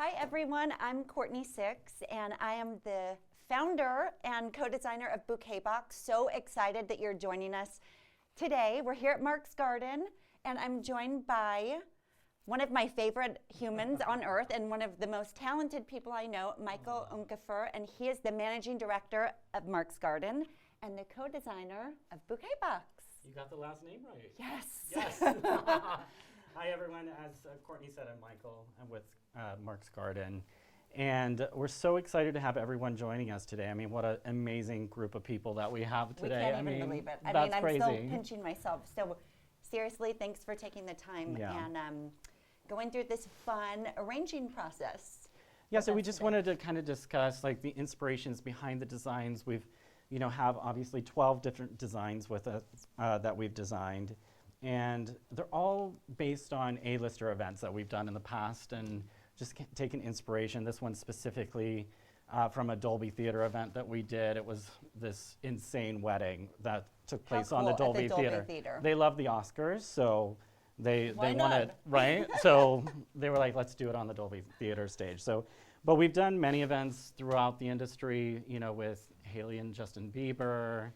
Hi everyone, I'm Courtney Sixx and I am the founder and co-designer of Bouquet Box. So excited that you're joining us today. We're here at Mark's Garden and I'm joined by one of my favorite humans on earth and one of the most talented people I know, Michael Unkefer, and he is the managing director of Mark's Garden and the co-designer of Bouquet Box. You got the last name right. Yes. Yes. Hi everyone, as Courtney said, I'm Michael. I'm with Mark's Garden. And we're so excited to have everyone joining us today. I mean, what an amazing group of people that we have today. We can't even believe it. That's I'm crazy. still pinching myself. So seriously, thanks for taking the time and going through this fun arranging process. Yeah, so we just wanted to kind of discuss like the inspirations behind the designs. We've, have obviously 12 different designs with us that we've designed. And they're all based on A-lister events that we've done in the past and just taken inspiration. This one specifically from a Dolby Theater event that we did. It was this insane wedding that took place on the Dolby Theater. They love the Oscars, so they wanted, right? So they were like, let's do it on the Dolby Theater stage. So, but we've done many events throughout the industry, with Haley and Justin Bieber,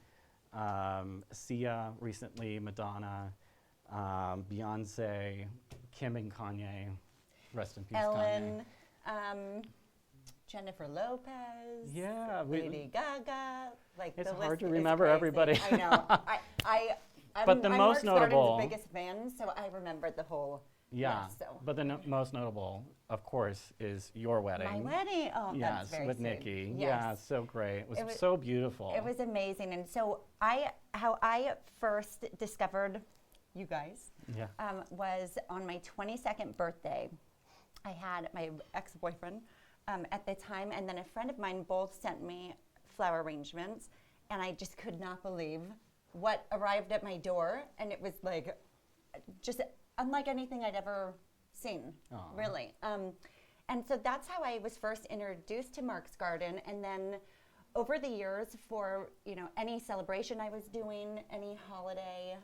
Sia recently, Madonna, Beyonce, Kim and Kanye, rest in peace, Ellen, Jennifer Lopez, Lady Gaga. Like it's the hard list to is remember crazy. everybody. I know. But the I'm most Mark's notable, Garden's biggest fan, so I remembered the whole. Yeah, list, so. But the most notable, of course, is your wedding. My wedding. Oh, that's very with sweet. Nikki. Yes. Yeah, so great. It was so beautiful. It was amazing, and so how I first discovered you guys was on my 22nd birthday. I had my ex-boyfriend at the time, and then a friend of mine both sent me flower arrangements, and I just could not believe what arrived at my door, and it was like just unlike anything I'd ever seen, really. And so that's how I was first introduced to Mark's Garden, and then over the years, for any celebration I was doing, any holiday,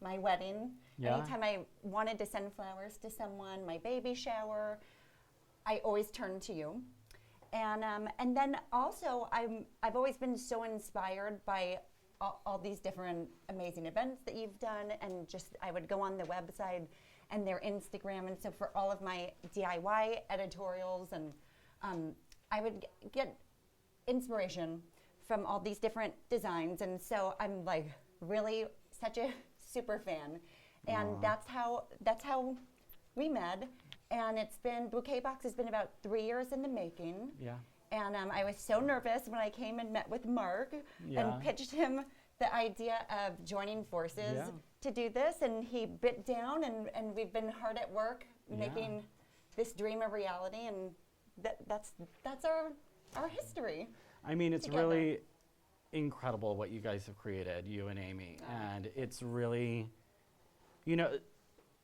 my wedding, anytime I wanted to send flowers to someone, my baby shower, I always turned to you. And then also, I've always been so inspired by all these different amazing events that you've done, and just I would go on the website and their Instagram, and so for all of my DIY editorials, and I would get inspiration from all these different designs, and so I'm like really such a super fan, and that's how we met. And it's been Bouquet Box has been about 3 years in the making. Yeah. And I was so nervous when I came and met with Mark and pitched him the idea of joining forces to do this, and he bit down, and we've been hard at work making this dream a reality, and that's our history. I mean, it's really incredible what you guys have created, you and Amy, and it's really,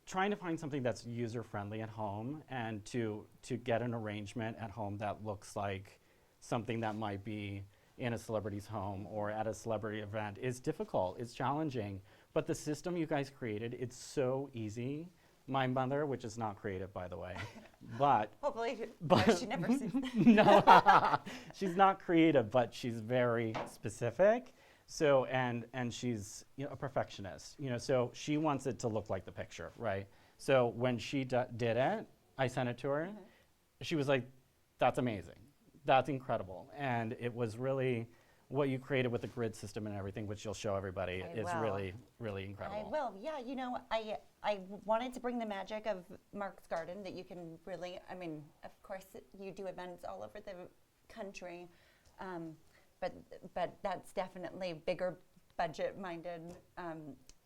trying to find something that's user-friendly at home and to get an arrangement at home that looks like something that might be in a celebrity's home or at a celebrity event is difficult, it's challenging, but the system you guys created, it's so easy. My mother, which is not creative, by the way, but hopefully, she never sees. No, she's not creative, but she's very specific. So and she's a perfectionist. So she wants it to look like the picture, right? So when she did it, I sent it to her. She was like, "That's amazing, that's incredible," and it was really. What you created with the grid system and everything, which you'll show everybody, is really, really incredible. I will, I wanted to bring the magic of Mark's Garden that you can really, of course you do events all over the country, but that's definitely bigger budget-minded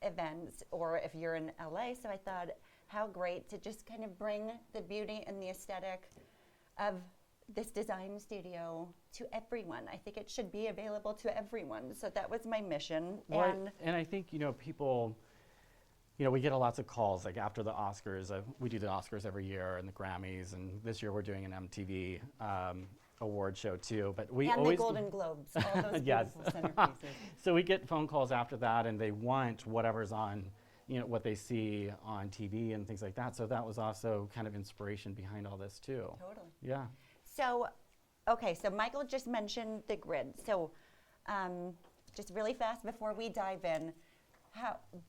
events, or if you're in LA, so I thought how great to just kind of bring the beauty and the aesthetic of this design studio to everyone. I think it should be available to everyone. So that was my mission. Well, and I think, people, we get lots of calls like after the Oscars. We do the Oscars every year and the Grammys, and this year we're doing an MTV award show too. But we always the Golden Globes, all those beautiful centerpieces. So we get phone calls after that, and they want whatever's on, what they see on TV and things like that. So that was also kind of inspiration behind all this too. Totally. Yeah. So, okay, so Michael just mentioned the grid. So, just really fast before we dive in,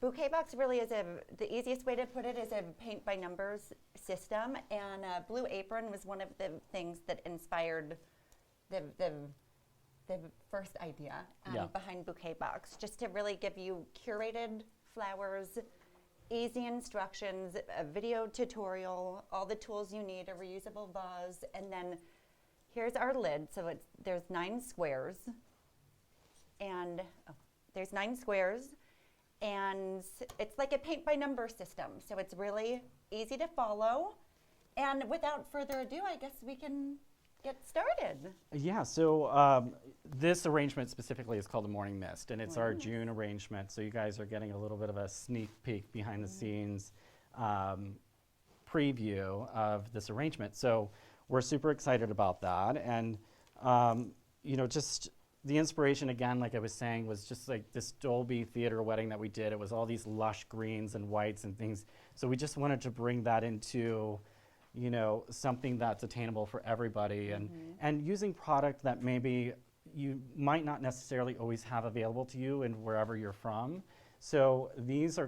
Bouquet Box really is the easiest way to put it is a paint by numbers system, and Blue Apron was one of the things that inspired the first idea behind Bouquet Box, just to really give you curated flowers, easy instructions, a video tutorial, all the tools you need, a reusable vase, and then here's our lid. So there's 9 squares, and there's 9 squares, and it's like a paint by number system. So it's really easy to follow. And without further ado, I guess we can get started. Yeah, so this arrangement specifically is called the Morning Mist, and it's our June arrangement. So you guys are getting a little bit of a sneak peek behind the scenes preview of this arrangement. So we're super excited about that. And, just the inspiration, again, like I was saying, was just like this Dolby Theater wedding that we did. It was all these lush greens and whites and things. So we just wanted to bring that into something that's attainable for everybody, and using product that maybe you might not necessarily always have available to you and wherever you're from. So these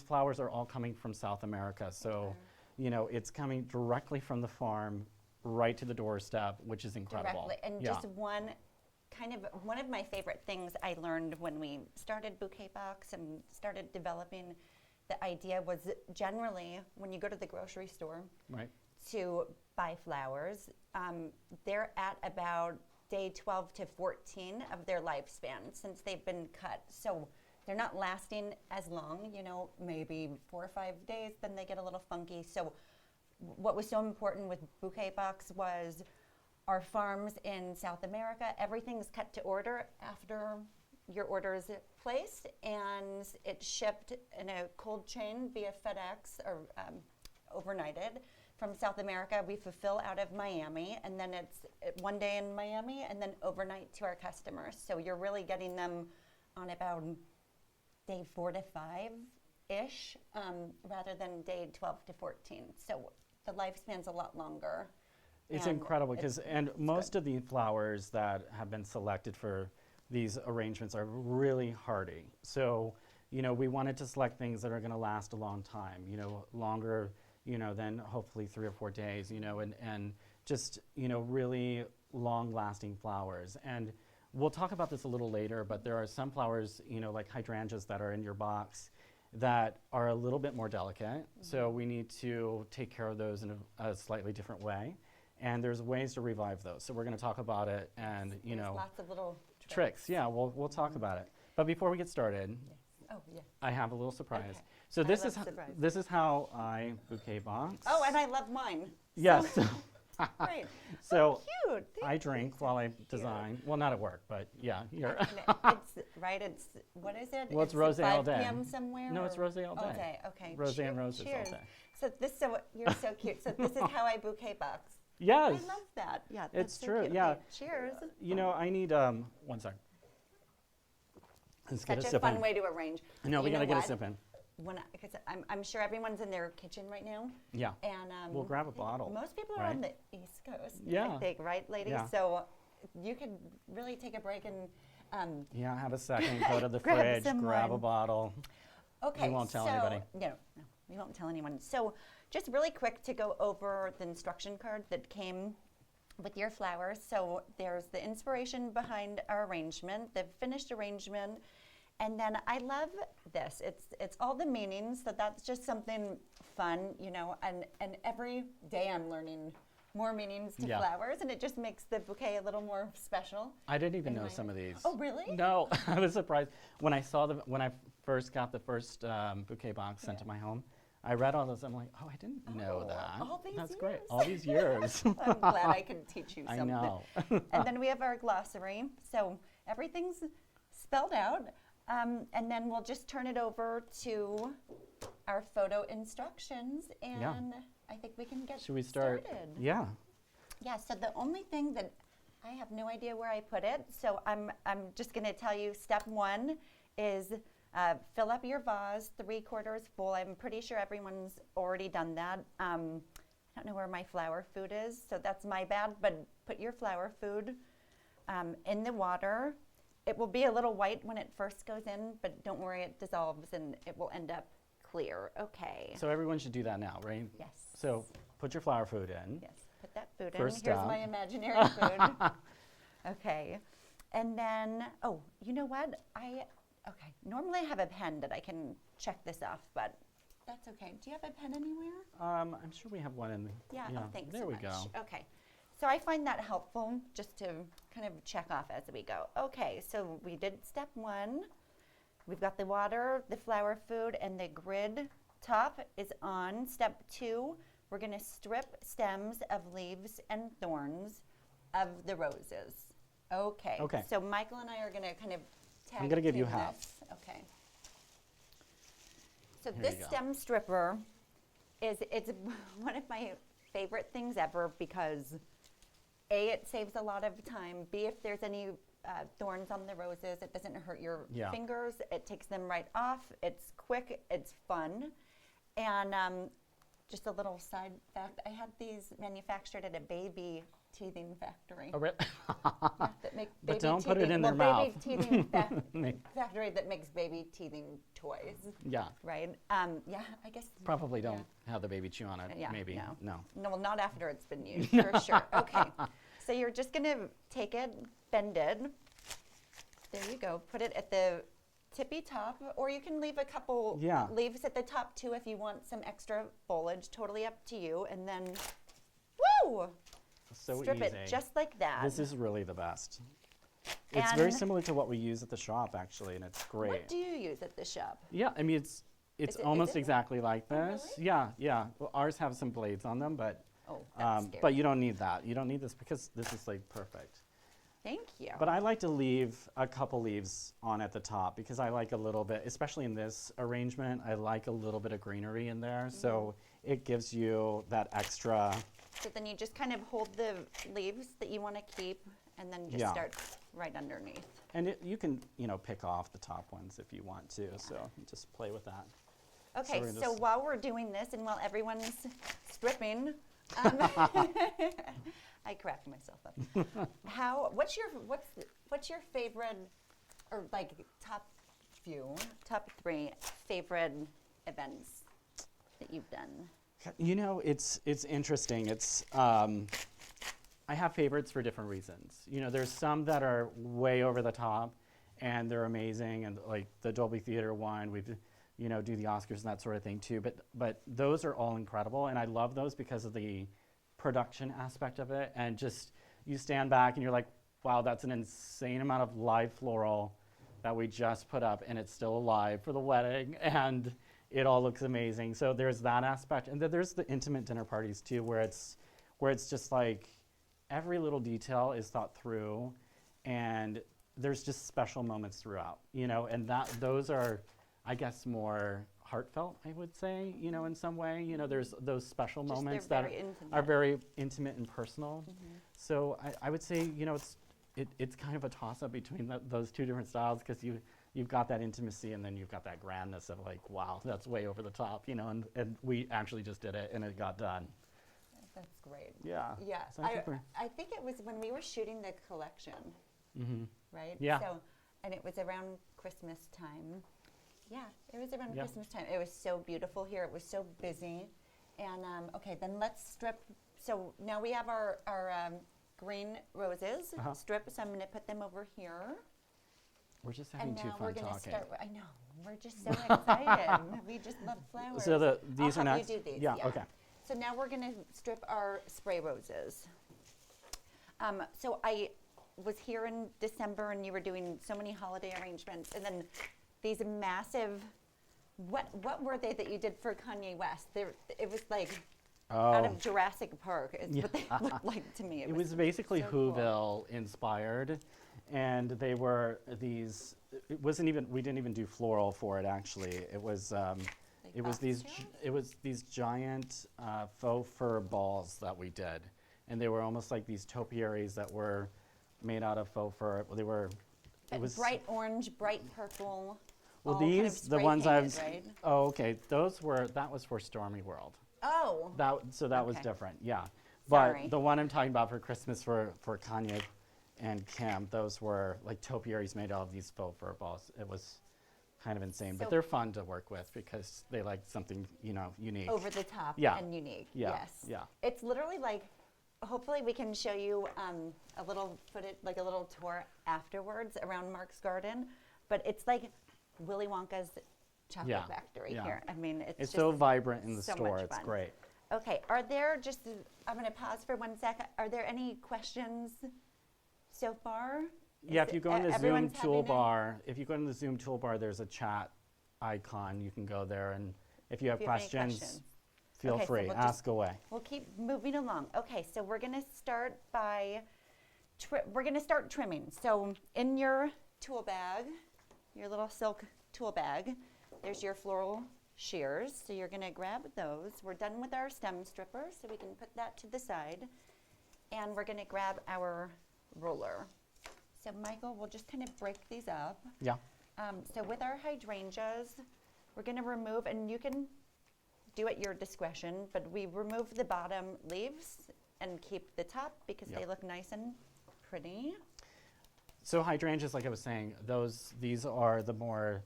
flowers are all coming from South America. So, it's coming directly from the farm right to the doorstep, which is incredible. Directly, and just one of my favorite things I learned when we started Bouquet Box and started developing the idea was generally when you go to the grocery store to buy flowers, they're at about day 12 to 14 of their lifespan since they've been cut. So they're not lasting as long, maybe 4 or 5 days, then they get a little funky. So what was so important with Bouquet Box was our farms in South America, everything's cut to order after your order is placed, and it's shipped in a cold chain via FedEx or overnighted from South America. We fulfill out of Miami, and then it's one day in Miami and then overnight to our customers. So you're really getting them on about day 4 to 5-ish rather than day 12 to 14. So the lifespan's a lot longer. It's incredible because most of the flowers that have been selected for these arrangements are really hardy. So, we wanted to select things that are going to last a long time, longer, than hopefully 3 or 4 days, and just, really long-lasting flowers. And we'll talk about this a little later, but there are some flowers, like hydrangeas that are in your box that are a little bit more delicate. So we need to take care of those in a slightly different way. And there's ways to revive those. So we're going to talk about it, and there's lots of little tricks. Yeah, we'll talk about it. But before we get started, I have a little surprise. Okay. So this is how I Bouquet Box. Oh, and I love mine. Yes. So great. So cute. I drink while I design. Well, not at work, but yeah, here. It's what is it? Well, it's rosé all day. 5 p.m. somewhere. No, it's rosé all day. Okay. Rosé and roses Cheers. all day. So you're so cute. So this is how I Bouquet Box. Yes. I love that. Yeah, it's so true. Cute. Yeah. Okay, cheers. I need 1 second. Let's get a Such a sip fun in. way to arrange. No, we gotta get a sip in. Because I'm sure everyone's in their kitchen right now. Yeah. And we'll grab a bottle. Most people are on the East Coast. Yeah. I think, right, ladies? Yeah. So you could really take a break and have a second. Go to the Grab fridge, some grab a wine. bottle. Okay. We won't tell anybody. No, we won't tell anyone. So just really quick to go over the instruction card that came with your flowers. So there's the inspiration behind our arrangement, the finished arrangement, and then I love this. It's all the meanings. So that's just something fun, and every day I'm learning more meanings to flowers, and it just makes the bouquet a little more special. I didn't even know some of these. Oh, really? No, I was surprised when I saw when I first got the first Bouquet Box sent to my home. I read all those. I'm like, oh, I didn't know that. All these That's years. great. All these years. I'm glad I could teach you something. I know. And then we have our glossary. So everything's spelled out. And then we'll just turn it over to our photo instructions. And I think we can get Should we start? started. Yeah. Yeah, so the only thing that I have no idea where I put it. So I'm just going to tell you step 1 is Fill up your vase 3/4 full. I'm pretty sure everyone's already done that. I don't know where my flower food is, so that's my bad, but put your flower food in the water. It will be a little white when it first goes in, but don't worry, it dissolves and it will end up clear. Okay. So everyone should do that now, right? Yes. So put your flower food in. Yes, put that food First in. Here's step. my imaginary food. Okay. And then, oh, you know what? Okay, normally I have a pen that I can check this off, but that's okay. Do you have a pen anywhere? I'm sure we have one in. Yeah, oh, thanks there so we much. go. Okay, so I find that helpful just to kind of check off as we go. Okay, so we did step 1. We've got the water, the flower food, and the grid top is on. Step 2, we're gonna strip stems of leaves and thorns of the roses. Okay. Okay. So Michael and I are gonna kind of tag I'm gonna give you team half. this. Okay. So Here this you go. stem stripper it's one of my favorite things ever because A, it saves a lot of time. B, if there's any thorns on the roses, it doesn't hurt your Yeah. fingers. It takes them right off. It's quick. It's fun. And just a little side fact, I had these manufactured at a baby teething factory. Oh, really? Yeah, that make But baby don't put it teething- in their baby mouth. teething factory that makes baby teething toys, Yeah. right? Yeah, I guess. Probably yeah. don't have the baby chew on it. Yeah, Maybe. no. No, well, not after it's been used, for sure. Okay, so you're just gonna take it, bend it. There you go. Put it at the tippy top, or you can leave a couple Yeah. leaves at the top too if you want some extra foliage. Totally up to you. And then, woo! So Strip easy. it just like that. This is really the best. It's very And- similar to what we use at the shop, actually, and it's great. What do you use at the shop? Yeah, I mean, it's Is it- almost is it? exactly like Oh, this. really? Yeah, yeah. Well, ours have some blades on them, but Oh, that's scary. but you don't need that. You don't need this because this is like perfect. Thank you. But I like to leave a couple leaves on at the top because I like a little bit, especially in this arrangement, I like a little bit of greenery in there. So it gives you that extra. So then you just kind of hold the leaves that you want to keep and then just Yeah. start right underneath. And you can, pick off the top ones if you want to. So just play with that. Okay, we're so just- while we're doing this and while everyone's stripping, I cracked myself up. What's your favorite, or like top 3 favorite events that you've done? It's interesting. I have favorites for different reasons. There's some that are way over the top, and they're amazing, and like the Dolby Theater one, we do the Oscars and that sort of thing too. But those are all incredible, and I love those because of the production aspect of it, and just you stand back and you're like, wow, that's an insane amount of live floral that we just put up, and it's still alive for the wedding, and it all looks amazing. So there's that aspect, and then there's the intimate dinner parties too, where it's just like every little detail is thought through, and there's just special moments throughout, and those are, I guess, more heartfelt, I would say, in some way. There's those special Just moments they're that very intimate. are very intimate and personal. So I would say, it's kind of a toss-up between those two different styles, because you've got that intimacy, and then you've got that grandness of like, wow, that's way over the top, and we actually just did it, and it got done. That's great. Yeah. Yeah, So I think we're- I think it was when we were shooting the collection, right? Yeah. So, and it was around Christmas time. Yeah, it was around Yeah. Christmas time. It was so beautiful here. It was so busy. And okay, then let's strip. So now we have our green roses strip. So I'm going to put them over here. We're just having And too now we're fun going to talking. start. I know. We're just so excited. We just love flowers. So these I'll are help next? you do these. Yeah, okay. So now we're going to strip our spray roses. So I was here in December, and you were doing so many holiday arrangements, and then these massive. What were they that you did for Kanye West? It was like out of Jurassic Park. Is what they looked like to me. It was basically so cool. Whoville inspired, and they were these. It wasn't even. We didn't even do floral for it. Actually, it was. It was these. costumes? It was these giant faux fur balls that we did, and they were almost like these topiaries that were made out of faux fur. They were. It was bright orange, bright purple. Well, all kind of the spray ones painted, right? oh, okay, that was for Stormy World. Oh. So that was Okay. different, yeah. Sorry. But the one I'm talking about for Christmas for Kanye and Kim, those were like topiaries made out of these faux fur balls. It was kind of insane, but So- they're fun to work with because they like something, unique. Over the top Yeah. and unique. Yeah, Yes. yeah. It's literally like, hopefully we can show you a little footage, like a little tour afterwards around Mark's garden. But it's like Willy Wonka's chocolate Yeah, factory yeah. here. I mean, it's It's just so vibrant in the so store. much It's fun. great. Okay, are there I'm going to pause for 1 second. Are there any questions so far? Yeah, Is if you it- go in the Zoom everyone's having a- toolbar, there's a chat icon. You can go there, and if you have If you have any questions, questions. feel Okay, so free. we'll just- Ask away. We'll keep moving along. Okay, so we're going to start by, we're going to start trimming. So in your tool bag, your little silk tool bag, there's your floral shears. So you're going to grab those. We're done with our stem stripper, so we can put that to the side. And we're going to grab our roller. So Michael, we'll just kind of break these up. Yeah. So with our hydrangeas, we're going to remove, and you can do at your discretion, but we remove the bottom leaves and keep the top because Yep. they look nice and pretty. So hydrangeas, like I was saying, these are the more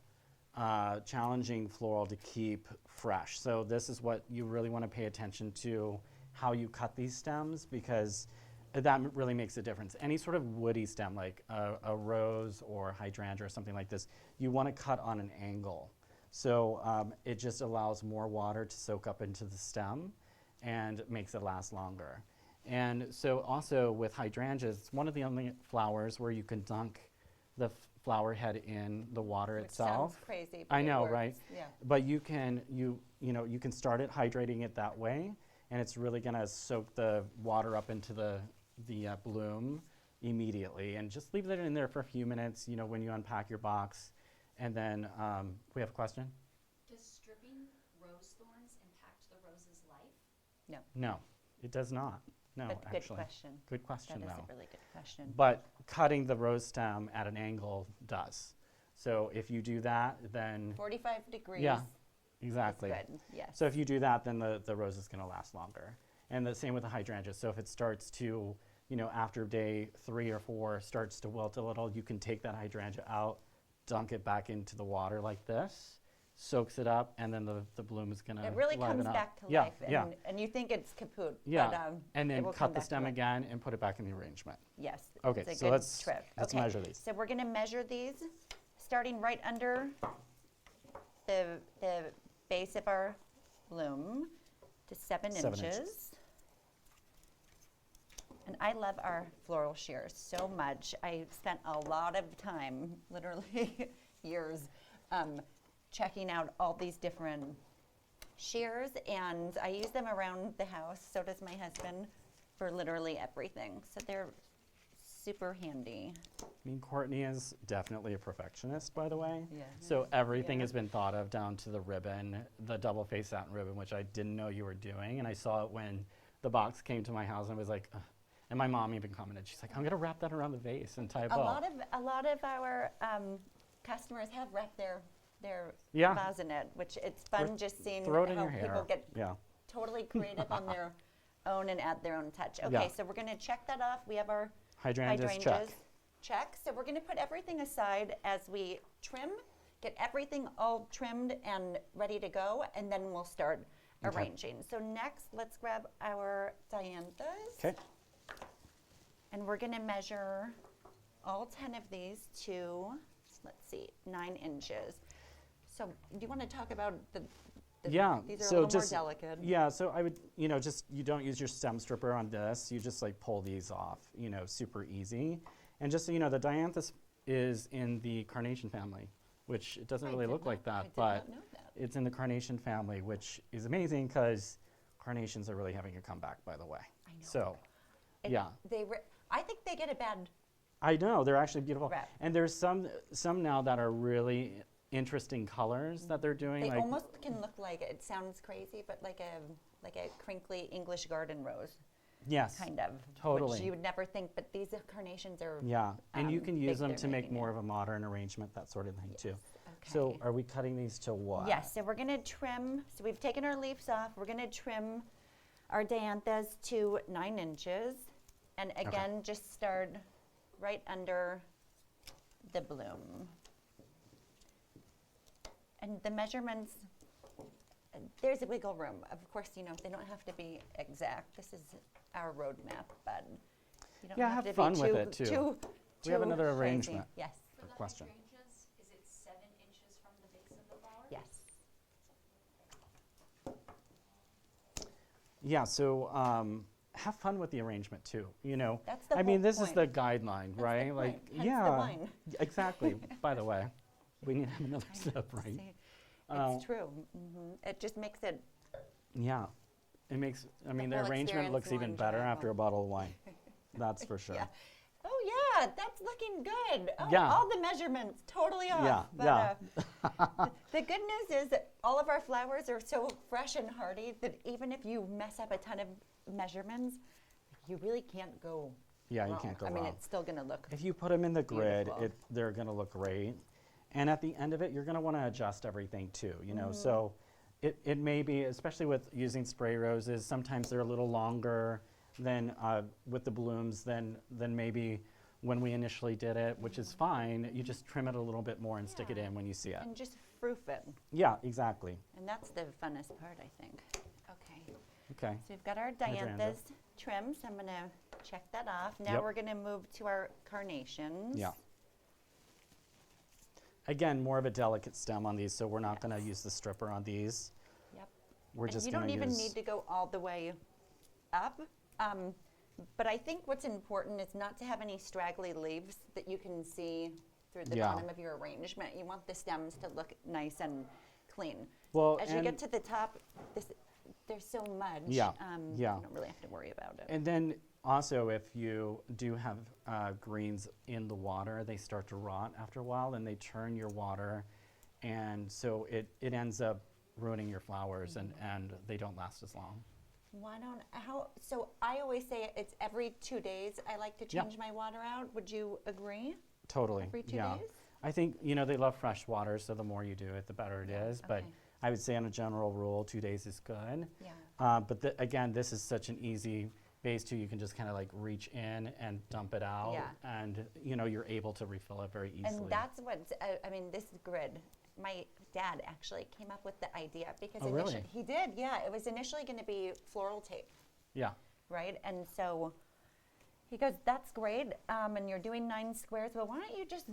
challenging floral to keep fresh. So this is what you really want to pay attention to, how you cut these stems, because that really makes a difference. Any sort of woody stem, like a rose or hydrangea or something like this, you want to cut on an angle. So it just allows more water to soak up into the stem and makes it last longer. And so also with hydrangeas, it's one of the only flowers where you can dunk the flower head in the water Which itself. sounds crazy, but I it know, works. right? Yeah. But you can start it hydrating it that way, and it's really going to soak the water up into the bloom immediately, and just leave it in there for a few minutes. When you unpack your box, and then we have a question. Does stripping rose thorns impact the rose's life? No, it does not. No, But actually. good question. Good question, That is though. a really good question. But cutting the rose stem at an angle does. So if you do that, then 45 degrees. yeah, exactly. Is good. Yes. So if you do that, then the rose is going to last longer. And the same with the hydrangea. So if it starts to, after day 3 or 4, starts to wilt a little, you can take that hydrangea out, dunk it back into the water like this, soaks it up, and then the bloom is going to It really comes liven up. back to Yeah, life, yeah. and you think it's kaput. Yeah, But, and it then will cut come the back to stem life. again and put it back in the arrangement. Yes. Okay, it's a so good let's trick. let's Okay, measure these. So we're going to measure these, starting right under the base of our bloom to 7 7 inches. inches. And I love our floral shears so much. I spent a lot of time, literally years, checking out all these different shears, and I use them around the house. So does my husband, for literally everything. So they're super handy. Courtney is definitely a perfectionist, by the way. Yeah. So everything Yeah. has been thought of down to the ribbon, the double face satin ribbon, which I didn't know you were doing. And I saw it when the box came to my house, and I was like, ugh. And my mom even commented, she's like, I'm going to wrap that around the vase and tie a A bow. lot of our customers have wrapped their Yeah. vase in it, which it's fun just seeing Throw it in how your people hair. get Yeah. totally creative on their own and add their own touch. Okay, Yeah. so we're going to check that off. We have our Hydrangeas, check. So we're going to put everything aside as we trim, get everything all trimmed and ready to go, and then we'll start Okay. arranging. So next, let's grab our dianthus. Okay. And we're going to measure all 10 of these to, let's see, 9 inches. So do you want to talk about the Yeah. these are so a little just, more delicate. Yeah, so I would, you don't use your stem stripper on this. You just like pull these off, super easy. And just so you know, the dianthus is in the carnation family, which it doesn't really look like that, but I did not know that. it's in the carnation family, which is amazing because carnations are really having a comeback, by the way. I know. So, It- yeah. I think they get a bad I know, they're actually beautiful. rep. And there's some now that are really interesting colors that they're doing. They like almost can look like, it sounds crazy, but like a crinkly English garden rose, yes, kind of. totally. Which you would never think, but these carnations are. Yeah, and you can use big them they're to make making more it. of a modern arrangement, that sort of thing too. Yes, So Okay. are we cutting these to what? Yes, so we're gonna trim, so we've taken our leaves off, we're gonna trim our dianthus to 9 inches. And again, just start right under the bloom. And the measurements, there's a wiggle room. Of course, you know, they don't have to be exact. This is our roadmap, but you don't Yeah, have have to fun be with too, it, too. too, We have too another crazy. arrangement. Yes, For the question. hydrangeas, is it 7 inches from the base of the flower? yes. Yeah, so have fun with the arrangement too. You know, That's the I mean, whole this is the point. guideline, That's right? the Like, point, hence yeah, the wine. exactly. By the way, we need to have another sip, right? See, Uh, it's true. It just makes it, Yeah, it makes. I mean, the whole arrangement experience looks more even better enjoyable. after a bottle of wine. That's for sure. yeah. Oh yeah, that's looking good. Oh, Yeah. all the measurements totally off. Yeah, But, yeah. the good news is that all of our flowers are so fresh and hardy that even if you mess up a ton of measurements, you really can't go Yeah, you wrong. can't go I mean, wrong. it's still going to look. If you put them in the grid, Beautiful. they're going to look great. And at the end of it, you're going to want to adjust everything too. You know, so it may be, especially with using spray roses, sometimes they're a little longer than with the blooms than maybe when we initially did it, which is fine. You just trim it a little bit more and stick it Yeah. in when you see it. And just proof it. Yeah, exactly. And that's the funnest part, I think. Okay. Okay. So we've got our Hydrangea. dianthus trimmed. So I'm going to check that off. Now Yep. we're going to move to our carnations. Yeah. Again, more of a delicate stem on these, so we're not going to use the stripper on these. Yep. We're And just you going don't to even use. need to go all the way up. But I think what's important is not to have any straggly leaves that you can see through the Yeah. bottom of your arrangement. You want the stems to look nice and clean. Well, As you and- get to the top, there's so much. Yeah, yeah. You don't really have to worry about it. And then also, if you do have greens in the water, they start to rot after a while, and they turn your water, and so it ends up ruining your flowers, and they don't last as long. So I always say it's every 2 days I like to Yeah. change my water out. Would you agree? Totally. Every 2 yeah. days? I think they love fresh water, so the more you do it, the better it is. But okay. I would say, on a general rule, 2 days is good. Yeah. But again, this is such an easy base too. You can just kind of like reach in and dump it out, Yeah. and you're able to refill it very easily. And that's what's, I mean, this grid, my dad actually came up with the idea because Oh, initially, really? he did, yeah. It was initially going to be floral tape, Yeah. right? And so he goes, that's great, and you're doing 9 squares, but why don't you just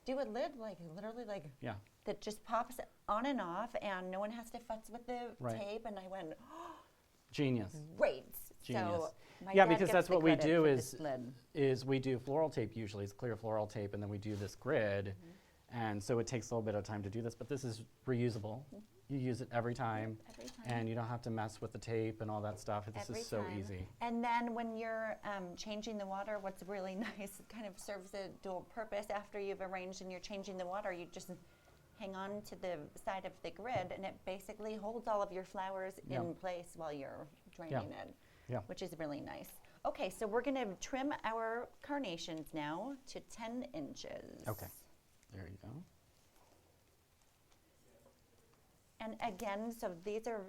do a lid, like literally like Yeah. that just pops on and off, and no one has to futz with the Right. tape. And I went, Genius. great. Genius. So my Yeah, dad because gets that's the what we credit do for is- this lid. Is we do floral tape usually. It's clear floral tape, and then we do this grid. And so it takes a little bit of time to do this, but this is reusable. You use it every time, Every time. and you don't have to mess with the tape and all that stuff. This Every is so time. easy. And then when you're changing the water, what's really nice, it kind of serves a dual purpose. After you've arranged and you're changing the water, you just hang on to the side of the grid, and it basically holds all of your flowers Yeah. in place while you're draining it, Yeah. which is really nice. Okay, so we're going to trim our carnations now to 10 inches. Okay. There you go. And again, so these are,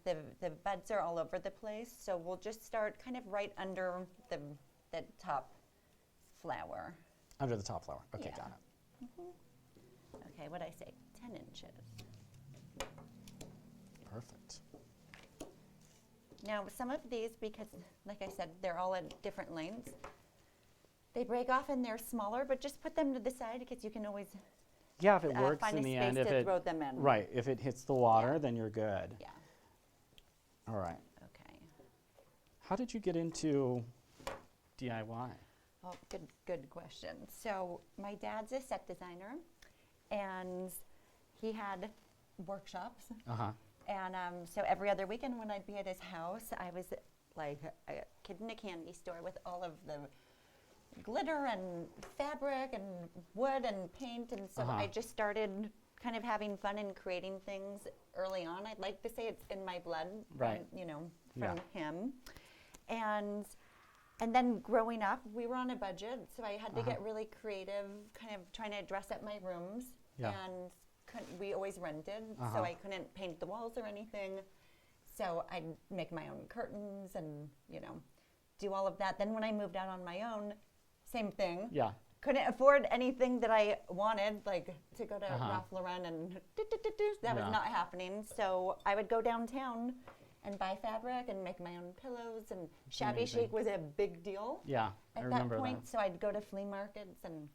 the buds are all over the place. So we'll just start kind of right under the top flower. Under the top flower. Okay, Yeah. got it. Okay, what'd I say? 10 inches. Perfect. Now, some of these, because like I said, they're all at different lengths, they break off and they're smaller, but just put them to the side because you can always Yeah, if it works find in a the space end, if to it throw them in. right, if it hits the water, Yeah. then you're good. Yeah, All right. okay. How did you get into DIY? Oh, good question. So my dad's a set designer, and he had workshops. Uh huh. And so every other weekend when I'd be at his house, I was like a kid in a candy store with all of the glitter and fabric and wood and paint. And so I just started kind of having fun and creating things early on. I'd like to say it's in my blood, Right. from him. And then growing up, we were on a budget, so I had to get really creative, kind of trying to dress up my rooms. Yeah. And we always rented, so I couldn't paint the walls or anything. So I'd make my own curtains and, you know, do all of that. Then when I moved out on my own, same thing. Yeah. Couldn't afford anything that I wanted, like to go to Ralph Lauren and that was not happening. So I would go downtown and buy fabric and make my own pillows, and shabby chic was a big deal. Yeah, I remember at that point. So I'd go to flea markets and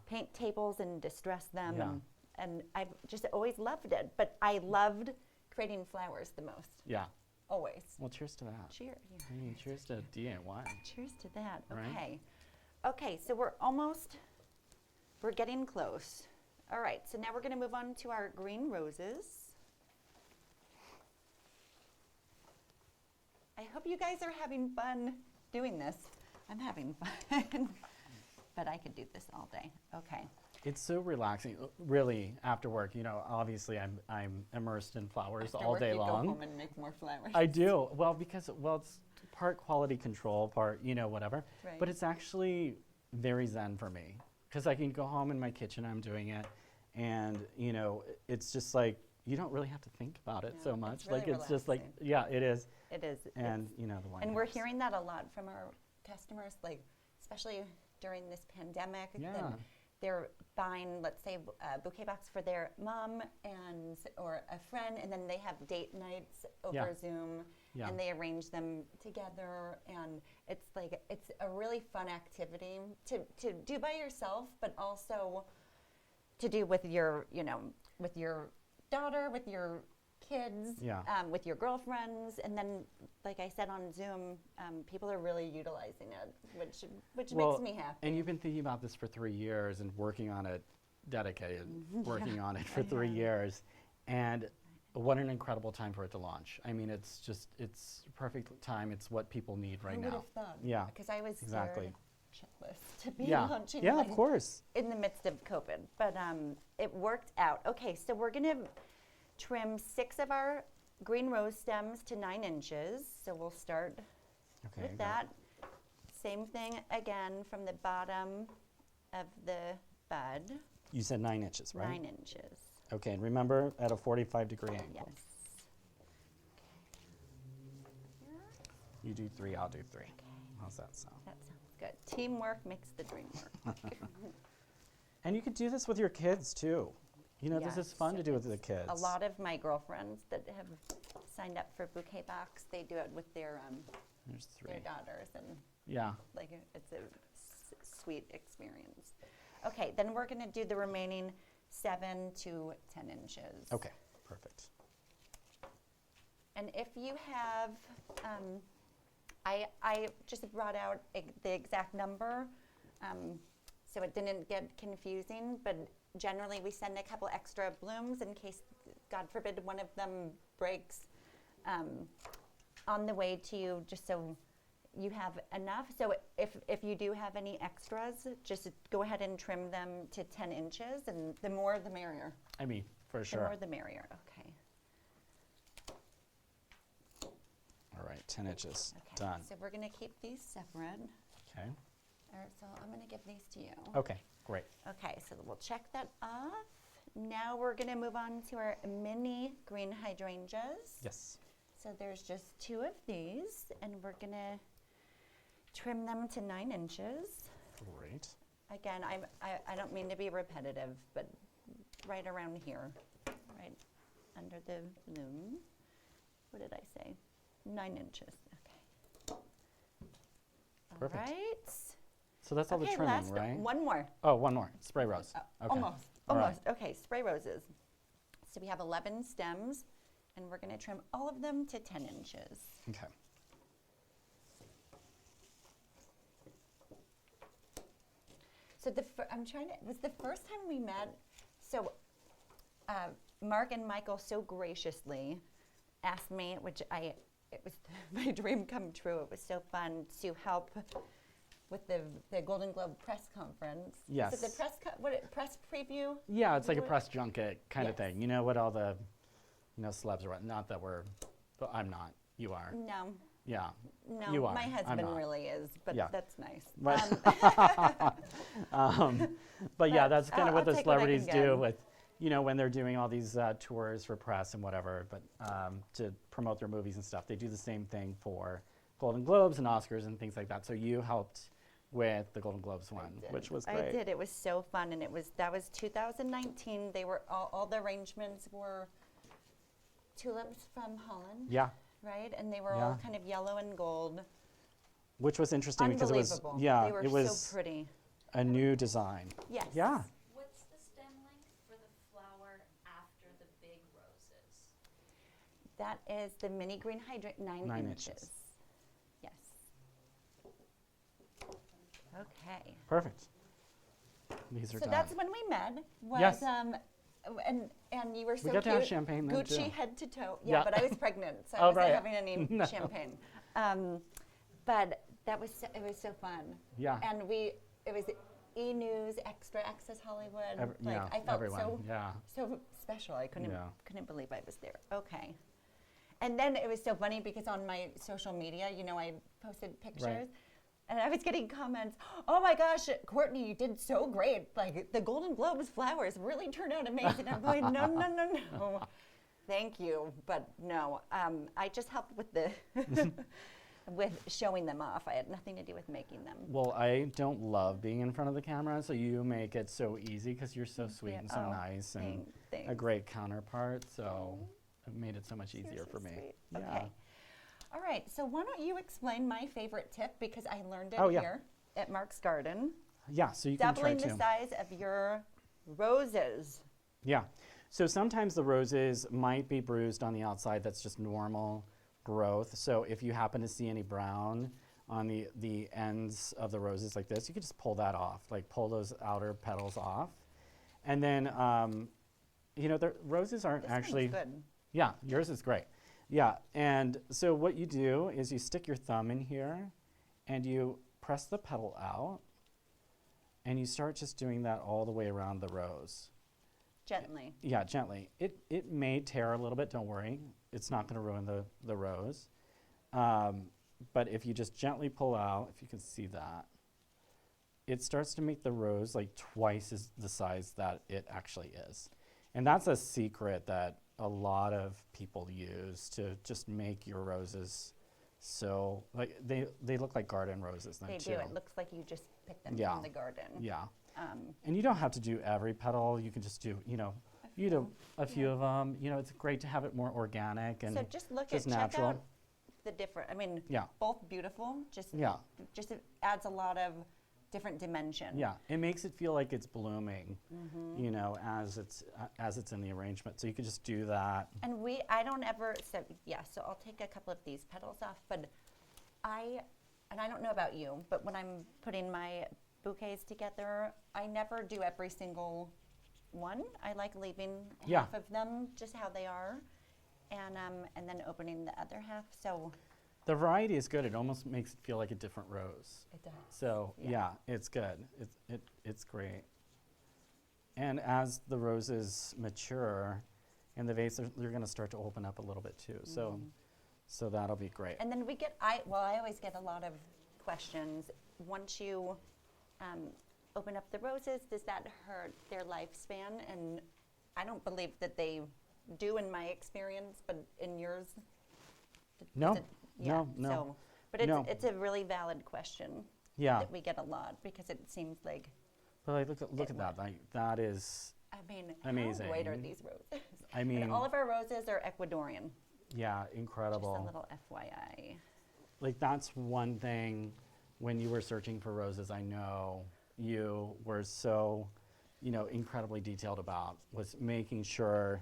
paint tables and distress them, and I've just always loved it. But I loved creating flowers the most. Yeah. Always. Well, cheers to that. Cheers. I mean, cheers to DIY. Cheers to that. Right? Okay. Okay, so we're getting close. All right, so now we're going to move on to our green roses. I hope you guys are having fun doing this. I'm having fun, but I could do this all day. Okay. It's so relaxing, really. After work, you know, obviously I'm immersed in flowers After all work, day you long. go home and make more flowers. I do. Well, because it's part quality control, part whatever. Right. But it's actually very zen for me because I can go home in my kitchen. I'm doing it, and you know, it's just like you don't really have to think about it so much. It's really like it's just like it is. It is. And you know the wine. And we're house. hearing that a lot from our customers, like especially during this pandemic. Yeah. Then they're buying, let's say, a bouquet box for their mom or a friend, and then they have date nights over Zoom, and they arrange them together, and it's a really fun activity to do by yourself, but also to do with your daughter, with your kids, with your girlfriends, and then, like I said on Zoom, people are really utilizing it, which makes me happy. And you've been thinking about this for 3 years and working on it, dedicated, working on it for 3 years, and what an incredible time for it to launch. I mean, it's perfect time. It's what people need right now. Who would have thought? Yeah, because I was exactly. scared shitless to be launching. Yeah, of course. In the midst of COVID, but it worked out. Okay, so we're gonna trim 6 of our green rose stems to 9 inches. So we'll start with that. Same thing again from the bottom of the bud. You said 9 inches, right? 9 inches. Okay, and remember at a 45-degree angle. Yes. You do 3, I'll do 3. How's that sound? That sounds good. Teamwork makes the dream work. And you could do this with your kids too. You know, this is fun to do with the kids. A lot of my girlfriends that have signed up for Bouquet Box, they do it with their There's 3. their daughters, and like it's a sweet experience. Okay, then we're going to do the remaining 7 to 10 inches. Okay, perfect. And if you have, I just brought out the exact number, so it didn't get confusing, but generally we send a couple extra blooms in case, God forbid, one of them breaks on the way to you, just so you have enough. So if you do have any extras, just go ahead and trim them to 10 inches, and the more the merrier. I mean, for sure. The more the merrier, okay. All right, 10 inches, Okay, done. so we're gonna keep these separate. Okay. All right, so I'm gonna give these to you. Okay, great. Okay, so we'll check that off. Now we're gonna move on to our mini green hydrangeas. Yes. So there's just 2 of these, and we're gonna trim them to 9 inches. Great. Again, I don't mean to be repetitive, but right around here, right under the bloom. What did I say? 9 inches, okay. Perfect. All right. So that's all the trimming, last right? one more. Oh, one more. Spray rose. Okay. Almost, All right. almost. Okay, spray roses. So we have 11 stems, and we're gonna trim all of them to 10 inches. Okay. So it was the first time we met, so Mark and Michael so graciously asked me, it was my dream come true. It was so fun to help with the Golden Globe press conference. Yes. So the press preview? Yeah, it's like a press junket kind of Yes. thing. You know what all the, celebs are. Not that but I'm not. You are. No. Yeah. No, You are. my I'm husband not. really is, but Yeah. that's nice. But, but yeah, that's kind of I'll what the take what I celebrities can do get. with, you know, when they're doing all these tours for press and whatever, but to promote their movies and stuff, they do the same thing for Golden Globes and Oscars and things like that. So you helped with the Golden Globes one, which was great. I did. It was so fun, and that was 2019. They were all the arrangements were tulips from Holland. Yeah. Right, and they were all kind of yellow and gold. Which was interesting because it was they were it was so pretty. A new design. Yes. Yeah. What's the stem length for the flower after the big roses? That is the mini green hydrant, 9 inches. Yes. Okay. Perfect. These are So done. that's when we met. Was, Yes. And you were so We got to cute. have champagne then, Gucci too. head to toe. Yeah. Yeah, but I was pregnant, so Oh, I wasn't right. having any No. champagne. But it was so fun. Yeah. And it was E! News, Extra Access Hollywood. I felt everyone. so special. I couldn't Yeah. believe I was there. Okay. And then it was so funny because on my social media, you know, I posted pictures. Right. And I was getting comments, oh my gosh, Courtney, you did so great. Like, the Golden Globes flowers really turned out amazing. I'm going, no. Thank you. But no, I just helped with with showing them off. I had nothing to do with making them. Well, I don't love being in front of the camera, so you make it so easy because you're so sweet and so nice and a thanks. great counterpart. So it made it so much easier You're for so me. sweet. Yeah. Okay. All right, so why don't you explain my favorite tip, because I learned it here at Mark's Garden. Yeah, so you can try Doubling the size of your roses. Yeah. So sometimes the roses might be bruised on the outside. That's just normal growth. So if you happen to see any brown on the ends of the roses like this, you could just pull that off, like pull those outer petals off. And then, you know, the roses aren't actually... This one's good. Yeah, yours is great. Yeah, and so what you do is you stick your thumb in here and you press the petal out and you start just doing that all the way around the rose. Gently. Yeah, gently. It may tear a little bit, don't worry. It's not going to ruin the rose. But if you just gently pull out, if you can see that, it starts to make the rose like twice as the size that it actually is. And that's a secret that a lot of people use to just make your roses so, like, they look like garden roses then too. They do. It looks like you just picked them Yeah. from the garden. Yeah. And you don't have to do every petal. You can just do, you know, a few of them. You know, it's great to have it more organic and So just just check natural. out the different, I mean, Yeah. both beautiful, just it adds a lot of different dimension. Yeah, it makes it feel like it's blooming, you know, as it's in the arrangement. So you could just do that. And so I'll take a couple of these petals off, but I don't know about you, but when I'm putting my bouquets together, I never do every single one. I like leaving half of them just how they are, and then opening the other half. So the variety is good. It almost makes it feel like a different rose. it does. So yeah, it's good. It's great. And as the roses mature in the vase, they're going to start to open up a little bit too. So that'll be great. And then I always get a lot of questions. Once you open up the roses, does that hurt their lifespan? And I don't believe that they do in my experience, but in yours? No, Yeah, no. So, but No. it's a really valid question Yeah. that we get a lot, because it seems like, But like, look at that. Like, that is, I mean, amazing. how great are these roses? I mean, And all of our roses are Ecuadorian. yeah, incredible. Just a little FYI. Like, that's one thing when you were searching for roses, I know you were so, you know, incredibly detailed about, was making sure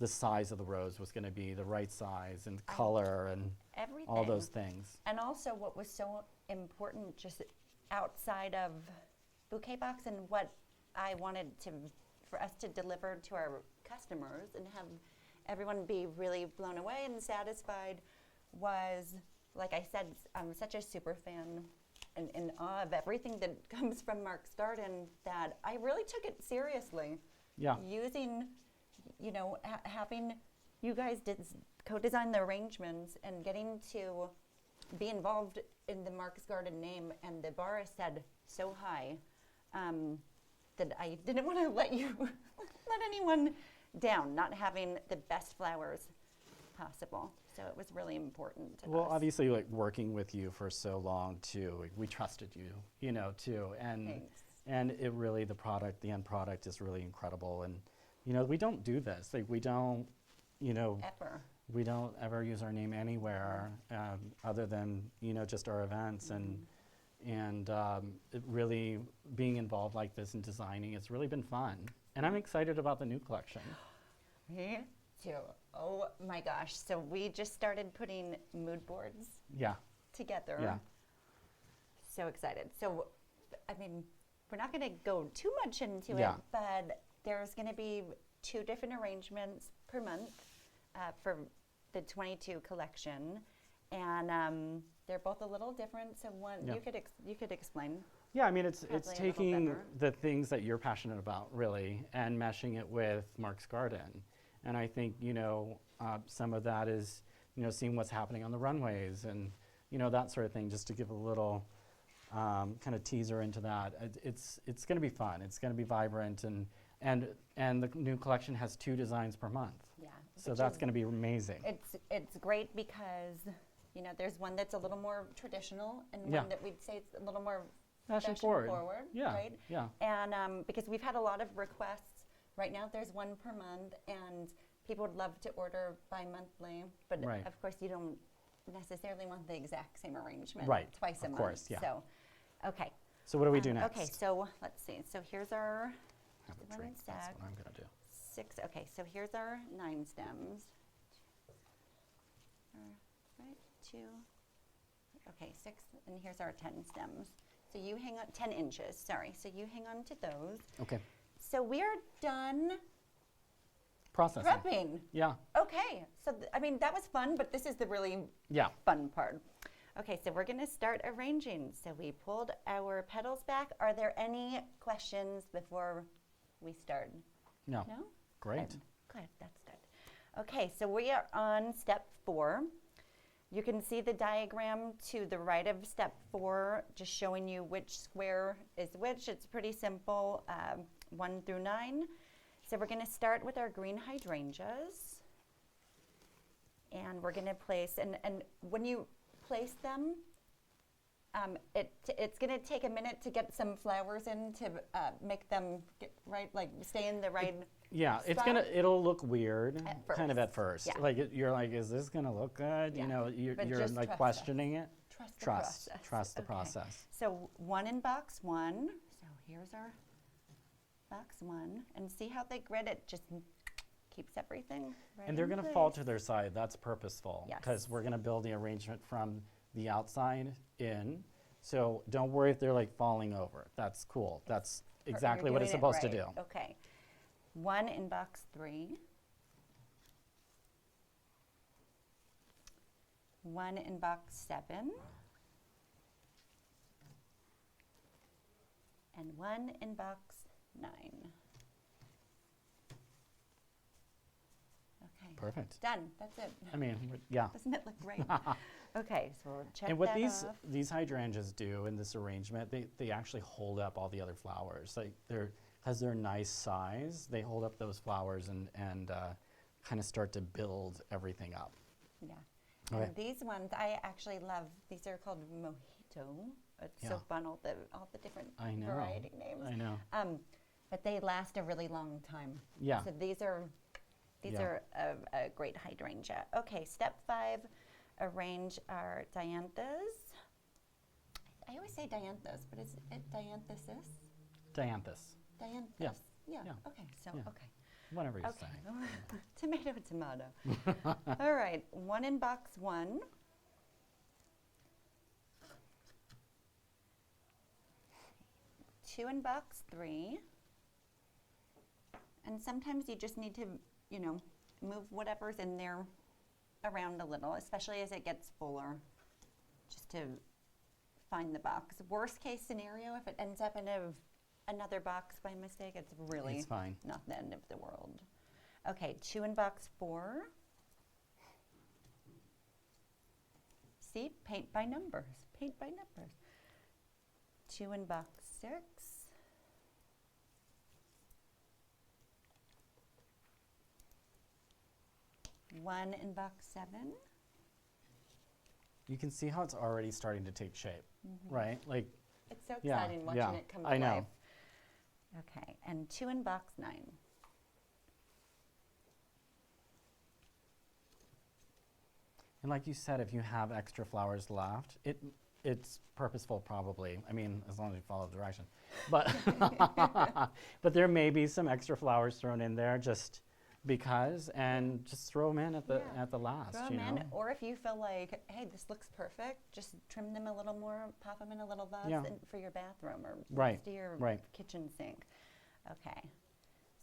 the size of the rose was going to be the right size and color and Everything. all those things. And also what was so important just outside of Bouquet Box, and what I wanted for us to deliver to our customers and have everyone be really blown away and satisfied, was, like I said, I'm such a super fan and in awe of everything that comes from Mark's Garden, that I really took it seriously. Yeah. Using, you know, having you guys co-design the arrangements and getting to be involved in the Mark's Garden name, and the bar is set so high. that I didn't want to let anyone down, not having the best flowers possible. So it was really important to Well, us. obviously, like working with you for so long too, we trusted you, you know, too, and Thanks. and it really the end product is really incredible, and you know, we don't do this, like we don't, you know, Ever. we don't ever use our name anywhere other than, you know, just our events, and it really being involved like this in designing, it's really been fun, and I'm excited about the new collection. Me too. Oh my gosh. So we just started putting mood boards Yeah, together. yeah. So excited. So, I mean, we're not going to go too much into Yeah. it, but there's going to be 2 different arrangements per month for the 22 collection. And they're both a little different. So one, Yeah. you could explain. Yeah, I mean, it's Probably a little taking better. the things that you're passionate about, really, and meshing it with Mark's Garden. And I think, you know, some of that is, you know, seeing what's happening on the runways and, you know, that sort of thing, just to give a little kind of teaser into that. It's going to be fun. It's going to be vibrant, and the new collection has 2 designs per month. Yeah. So which that's is- going to be amazing. It's great because, you know, there's one that's a little more traditional and Yeah. one that we'd say it's a little more Fashion forward. Yeah, right? yeah. And because we've had a lot of requests, right now there's 1 per month, and people would love to order bi-monthly, but Right. of course you don't necessarily want the exact same arrangement Right, twice a of month. courst, yeah. So, okay. So what do we do next? Okay, so let's see. So here's our Have a one drink. That's sec. what I'm going to do. 6. Okay, so here's our 9 stems. Right, 2. Okay, 6, and here's our 10 stems. So you hang on 10 inches. Sorry. So you hang on to those. Okay. So we are done Processing. prepping. Yeah, Okay. So I mean that was fun, but this is the really yeah. fun part. Okay, so we're going to start arranging. So we pulled our petals back. Are there any questions before we start? No. No? Great. Good, that's good. Okay, so we are on step 4. You can see the diagram to the right of step 4, just showing you which square is which. It's pretty simple, 1 through 9. So we're going to start with our green hydrangeas. And we're going to place, and when you place them, it's going to take a minute to get some flowers in to make them get right, like stay in the right. Yeah, spot. it'll look weird, At kind of first, at first. yeah. Like you're like, is this gonna look good? Yeah. You know, you're But you're just like trust us. questioning it. Trust the Trust, process. trust the Okay. process. So 1 in box 1. So here's our box 1, and see how they grid it just keeps everything right And they're in gonna fall place. to their side. That's purposeful because Yes. we're gonna build the arrangement from the outside in. So don't worry if they're like falling over. That's cool. That's You're exactly what it's doing it supposed to right. do. Okay. 1 in box 3. 1 in box 7. And 1 in box 9. Okay. Perfect. Done. That's it. I mean, yeah. Doesn't it look great? Okay, so we'll check And what that these off. these hydrangeas do in this arrangement, they actually hold up all the other flowers. Like because they're nice size, they hold up those flowers and kind of start to build everything up. Yeah. Okay. And these ones I actually love. These are called mojito. It's so Yeah. fun, all the different I know. variety names. I know. But they last a really long time. Yeah. So these are Yeah. a great hydrangea. Okay, step 5, arrange our dianthus. I always say dianthus, but is it dianthesis? Dianthus. Dianthus. Yeah. Yeah. Yeah. Okay. So Yeah. okay. Whatever you Okay. say. Tomato, tomato. All right. 1 in box 1. Two in box 3. And sometimes you just need to, you know, move whatever's in there around a little, especially as it gets fuller, just to find the box. Worst case scenario, if it ends up in another box by mistake, it's really It's fine. not the end of the world. Okay, 2 in box 4. See, paint by numbers, paint by numbers. 2 in box 6. one in box 7. You can see how it's already starting to take shape, right? Like, It's so Yeah, exciting watching yeah, it come I to know. life. Okay, and 2 in box 9. and like you said, if you have extra flowers left, it's purposeful probably. I mean, as long as you follow the direction. But, but there may be some extra flowers thrown in there just because, and just throw them in at the, Yeah. at the last, Throw you them know? in, or if you feel like, hey, this looks perfect, just trim them a little more, pop them in a little vase Yeah. for your bathroom or Right, next to your right. kitchen sink. Okay,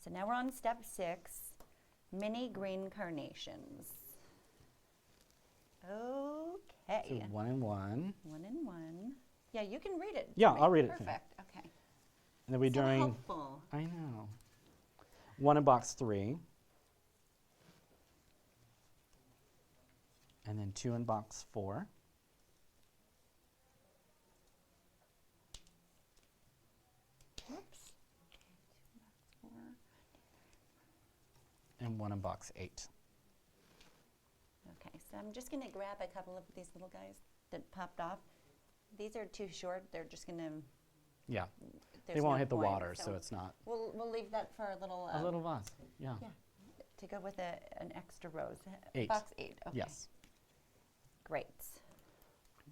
so now we're on step 6, mini green carnations. So Okay, 1 and 1. 1 and 1. Yeah, you can read it. to Yeah, me. I'll read it to you. Perfect, okay. And then we So doing, helpful. I know. 1 in box 3. And then 2 in box 4. Whoops. Okay, 2 box 4. And 1 in box 8. Okay, so I'm just going to grab a couple of these little guys that popped off. These are too short. They're just going to, Yeah, there's they won't no hit the point, water, so it's not. We'll leave that for a little, A little vase, yeah. yeah, to go with an extra rose. 8. Box 8, okay. Yes. Great.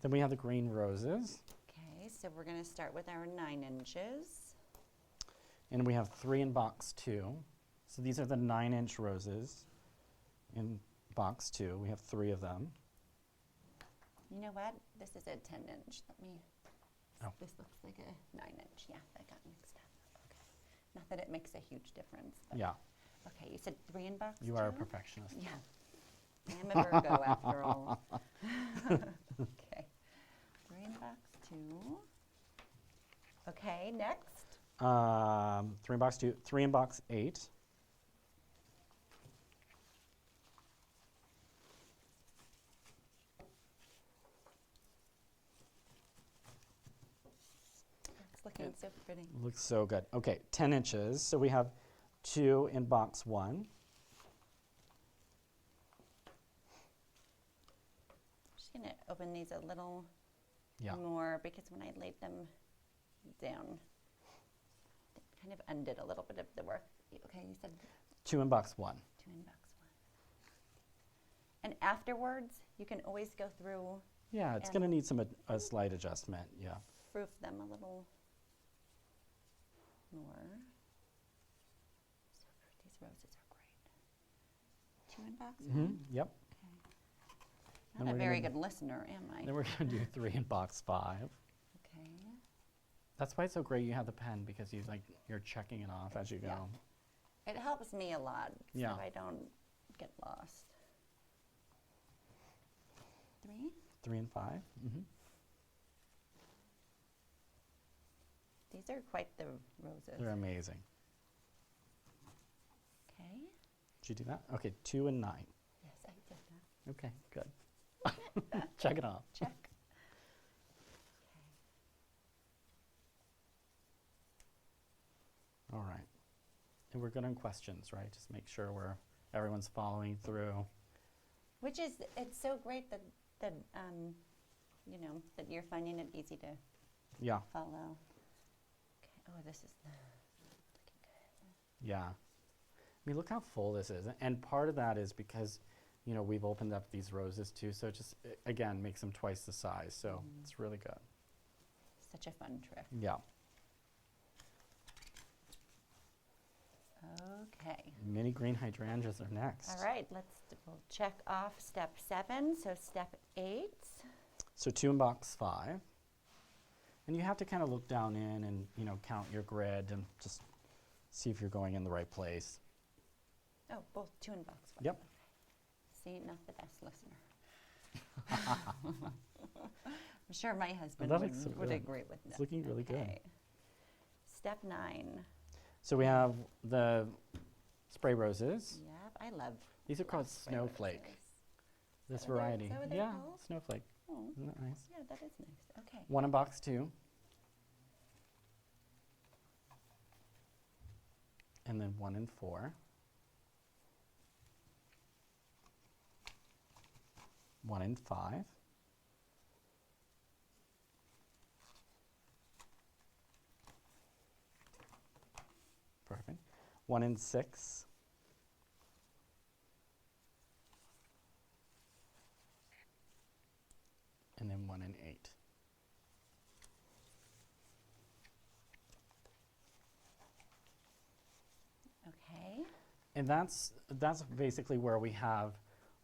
Then we have the green roses, Okay, so we're going to start with our 9 inches. and we have 3 in box 2. So these are the 9-inch roses in box 2. We have 3 of them. You know what? This is a 10-inch. Let me, Oh. this looks like a 9-inch. Yeah, that got mixed up. Okay. Not that it makes a huge difference. But Yeah, Okay, you said 3 in box 2? you are a perfectionist. Yeah. I'm a Virgo after all. Okay. 3 in box 2. Okay, next. 3 in box 2, 3 in box 8. It's looking so pretty. Looks so good. Okay, 10 inches. So we have 2 in box 1. Just going to open these a little Yeah. more because when I laid them down, it kind of undid a little bit of the work. Okay, you said 2 in box 1. 2 in box 1. And afterwards, you can always go through, Yeah, it's going to need a slight adjustment. Yeah. proof them a little more. So these roses are great. 2 in box 1. Yep. Okay. And Not a we're very gonna- good listener, am I? Then we're going to do 3 in box 5. Okay. That's why it's so great you have the pen, because you're checking it off as you go. Yeah. It helps me a lot Yeah. so I don't get lost. 3. 3 and 5. These are quite the roses. They're amazing. Okay. Did you do that? Okay, 2 and 9. Yes, I did that. Okay, good. Check it off. Check. All right. And we're good on questions, right? Just make sure everyone's following through. Which is, it's so great that you know, that you're finding it easy to Yeah, follow. Okay. Oh, this is looking good. yeah. I mean, look how full this is. And part of that is because, we've opened up these roses too, so it just, again, makes them twice the size. So it's really good. Such a fun trick. Yeah. Okay. Mini green hydrangeas are next. All right, we'll check off step 7. So step 8. So 2 in box 5. And you have to kind of look down in and, count your grid and just see if you're going in the right place. Oh, both 2 in box 5. Yep. Okay. See, not the best listener. I'm sure my husband that looks so would good. agree with that. It's looking really good. Okay. Step 9. So we have the spray roses. Yep, I love. These are called spray snowflake, roses. this Is that what they're- variety. is that what they're Yeah, called? snowflake. Oh, Isn't that nice? yeah, that is nice. Okay. 1 in box 2. And then 1 in 4. 1 in 5. Perfect. 1 in 6. And then 1 in 8. Okay. And that's basically where we have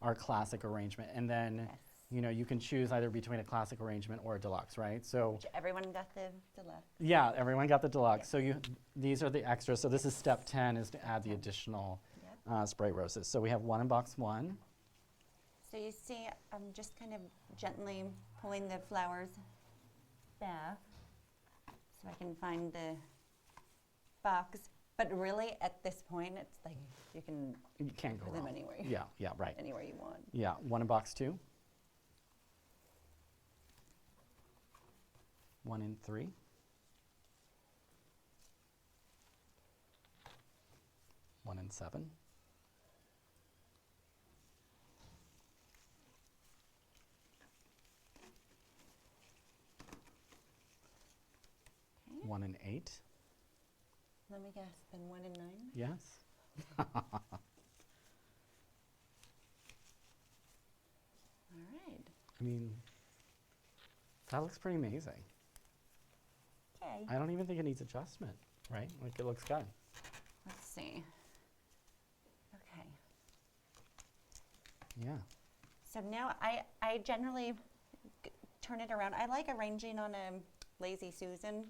our classic arrangement. And then, Yes. you know, you can choose either between a classic arrangement or a deluxe, right? So Everyone got the deluxe. yeah, everyone got the deluxe. Yeah. So these are the extras. So this is step 10 is to add the additional Yep. spray roses. So we have 1 in box 1. So you see, I'm just kind of gently pulling the flowers back so I can find the box. But really, at this point, it's like you can You can't go put them wrong. anywhere. Yeah, right. Anywhere you want. Yeah, 1 in box 2. 1 in 3. 1 in 7. 1 in 8. Let me guess, then 1 in 9? Yes. All right. I mean, that looks pretty amazing. Okay. I don't even think it needs adjustment, right? Like, it looks good. Let's see. Okay. Yeah. So now I generally turn it around. I like arranging on a Lazy Susan.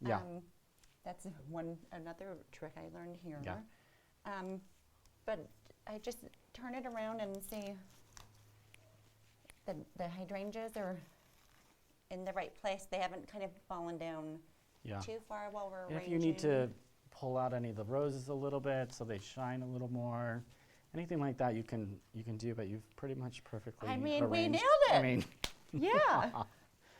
Yeah. That's another trick I learned here. Yeah. But I just turn it around and see the hydrangeas are in the right place. They haven't kind of fallen down Yeah. too far while we're And if arranging. you need to pull out any of the roses a little bit so they shine a little more, anything like that you can do, but you've pretty much perfectly I mean, we arranged. nailed it. I mean, Yeah.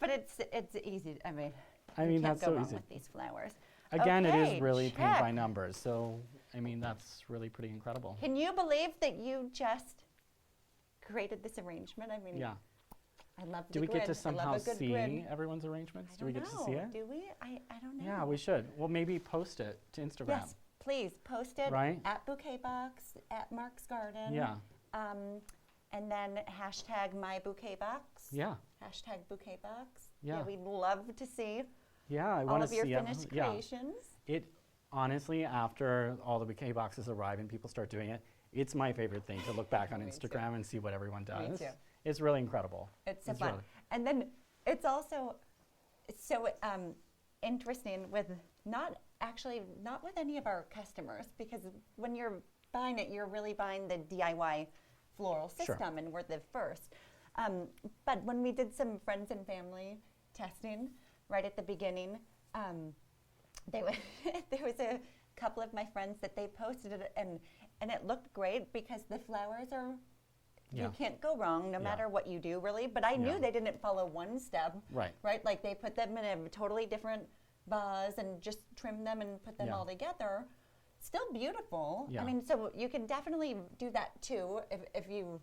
But it's easy. I mean, you can't that's go so wrong easy. with these flowers. Again, it Okay, is really paint by check. numbers, so I mean that's really pretty incredible. Can you believe that you just created this arrangement? I mean, Yeah. I love Do the we grid. get to I somehow love a good see grid. everyone's arrangements? I Do we don't get to know. see it? Do we? I don't know. Yeah, we should. Well, maybe post it to Instagram. Yes, please post it Right? at Bouquet Box, at Mark's Garden. Yeah. And then hashtag my Bouquet Box. Yeah. Hashtag Bouquet Box. Yeah. We'd love to see Yeah, I all want to of see your it. finished Yeah. creations. It honestly, after all the bouquet boxes arrive and people start doing it, it's my favorite thing to look back on Me Instagram and see what everyone does. too. It's really incredible. It's so It's fun. really- And then it's also so interesting with not with any of our customers, because when you're buying it, you're really buying the DIY floral Sure. system, and we're the first. But when we did some friends and family testing right at the beginning, there was a couple of my friends that they posted it, and it looked great because the flowers are. Yeah. You can't go wrong no Yeah. matter what you do, really. But I knew Yeah. they didn't follow one step, Right. right? Like they put them in a totally different vase and just trimmed them and put them Yeah. all together. Still beautiful. Yeah. I mean, so you can definitely do that too if you.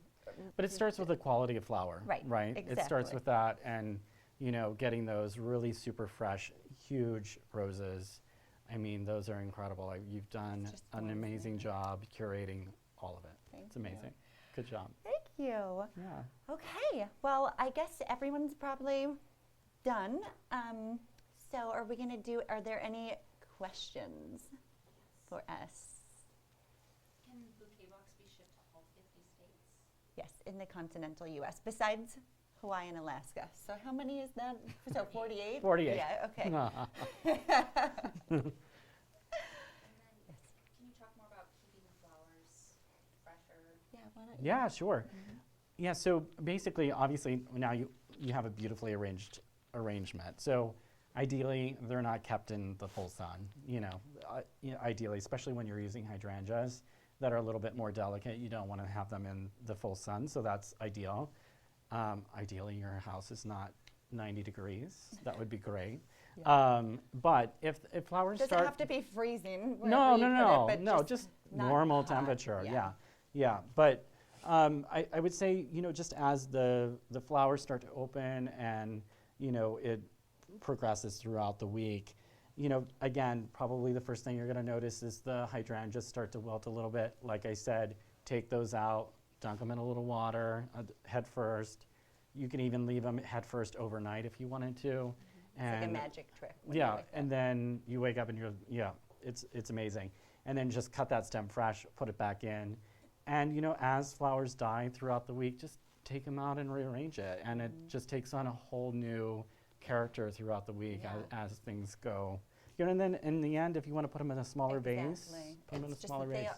But it starts with the quality of flower. Right, Right. It starts exactly. with that, and getting those really super fresh, huge roses. I mean, those are incredible. You've done Just an wonderful. amazing job curating all of it. Thank It's you. amazing. Good job. Thank you. Yeah. Okay. Well, I guess everyone's probably done. So are we going to do? Are there any questions for us? Can Bouquet Box be shipped to all 50 states? Yes, in the continental U.S. besides Hawaii and Alaska. So how many is that? So 48? 48. Yeah, okay. And then, can you talk more about keeping the flowers fresher? Yeah, why don't you? Yeah, sure. Yeah, so basically, obviously, now you have a beautifully arranged arrangement. So ideally, they're not kept in the full sun, ideally, especially when you're using hydrangeas that are a little bit more delicate. You don't want to have them in the full sun, so that's ideal. Ideally, your house is not 90 degrees. That would be great. Yeah. But if flowers Does start... it have to be freezing? No, wherever you put it, but just not normal hot? temperature. Yeah. Yeah. But I would say, just as the flowers start to open and, it progresses throughout the week, again, probably the first thing you're going to notice is the hydrangeas start to wilt a little bit. Like I said, take those out, dunk them in a little water head first. You can even leave them head first overnight if you wanted to. It's like a magic trick. Yeah, and then you wake up and it's amazing. And then just cut that stem fresh, put it back in. And, as flowers die throughout the week, just take them out and rearrange it. And it just takes on a whole new character throughout the week as things go. And then in the end, if you want to put them in a smaller vase, put them in a smaller vase.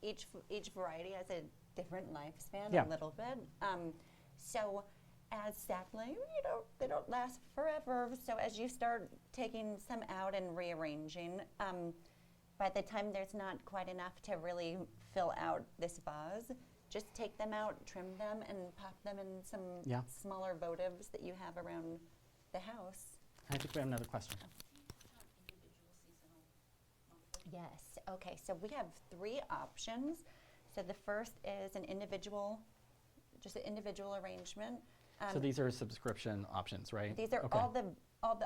Each variety has a different lifespan Yeah. a little bit. So as sapling, they don't last forever. So as you start taking some out and rearranging, by the time there's not quite enough to really fill out this vase, just take them out, trim them, and pop them in some smaller votives that you have around the house. I think we have another question. Yes. Okay. So we have 3 options. So the first is just an individual arrangement. So these are subscription options, right? These are all the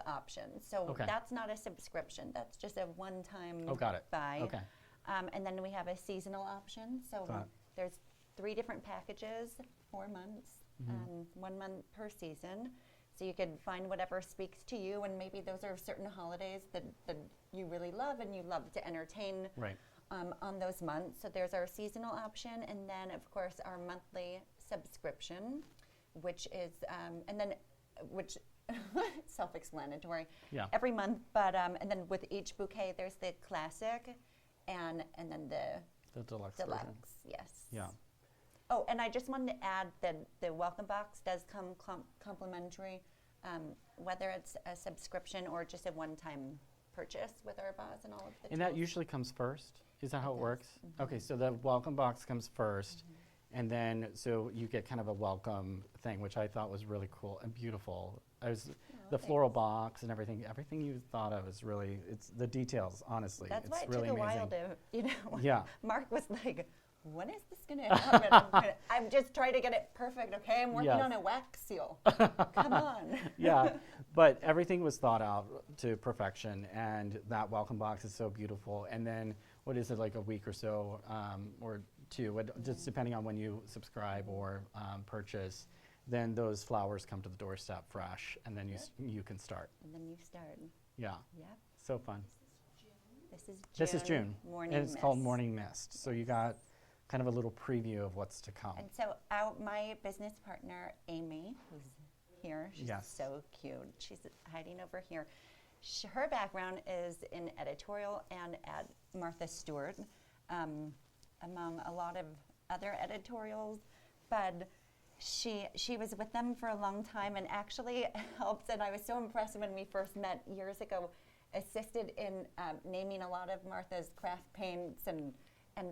options. So that's not a subscription. That's just a one-time buy. Okay. And then we have a seasonal option. So there's 3 different packages, 4 months, 1 month per season. So you can find whatever speaks to you, and maybe those are certain holidays that you really love and you love to entertain on those months. So there's our seasonal option, and then of course our monthly subscription, which is which self-explanatory. Yeah. Every month, but and then with each bouquet, there's the classic, and then the deluxe version. Yes. Yeah. Oh, and I just wanted to add that the welcome box does come complimentary, whether it's a subscription or just a one-time purchase with our vase and all of the And that tools. usually comes first? Is that how it works? Mm-hmm. Okay, so the welcome box comes first, and then so you get kind of a welcome thing, which I thought was really cool and beautiful. The floral box and everything you thought of is really, it's the details, honestly. That's it's why it really took a amazing. while to, Yeah. Mark was like, when is this going to happen? I'm just trying to get it perfect, okay? I'm working on a wax seal. Come on. Yeah, but everything was thought out to perfection, and that welcome box is so beautiful. And then, what is it, like a week or so, or 2, just depending on when you subscribe or purchase, then those flowers come to the doorstep fresh, and then you can start. And then you start. Yeah. Yep. So fun. This is June. And it's called Morning Mist. So you got kind of a little preview of what's to come. And so my business partner, Amy, who's here, she's so cute. She's hiding over here. Her background is in editorial and at Martha Stewart, among a lot of other editorials. But she was with them for a long time and actually helped, and I was so impressed when we first met years ago, assisted in naming a lot of Martha's craft paints and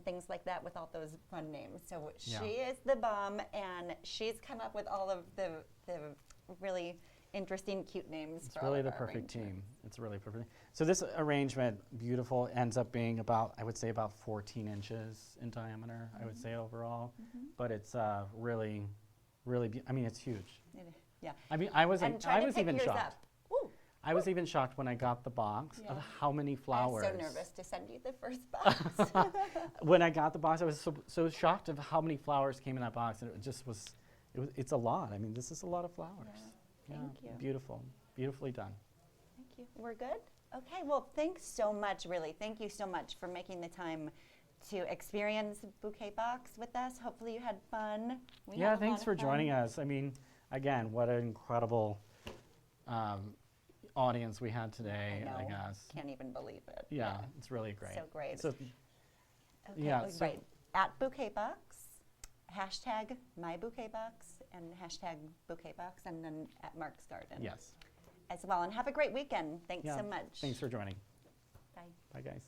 things like that with all those fun names. So she is the bomb, and she's come up with all of the really interesting, cute names. It's really the perfect team. It's really perfect. So this arrangement, beautiful, ends up being about, I would say, about 14 inches in diameter, I would say overall. But it's really, I mean, it's huge. Yeah. I mean, I was even shocked. I was even shocked when I got the box of how many flowers. I was so nervous to send you the first box. When I got the box, I was so shocked of how many flowers came in that box, and it just was, it's a lot. I mean, this is a lot of flowers. Yeah. Thank you. Beautiful, beautifully done. Thank you. We're good? Okay, well, thanks so much, really. Thank you so much for making the time to experience Bouquet Box with us. Hopefully you had fun. Thanks for joining us. I mean, again, what an incredible audience we had today, I guess. Can't even believe it. Yeah, it's really great. So great. So, right. At Bouquet Box, hashtag #MyBouquetBox and hashtag Bouquet Box, and then at Mark's Garden. Yes. As well. And have a great weekend. Thanks so much. Thanks for joining. Bye. Bye, guys.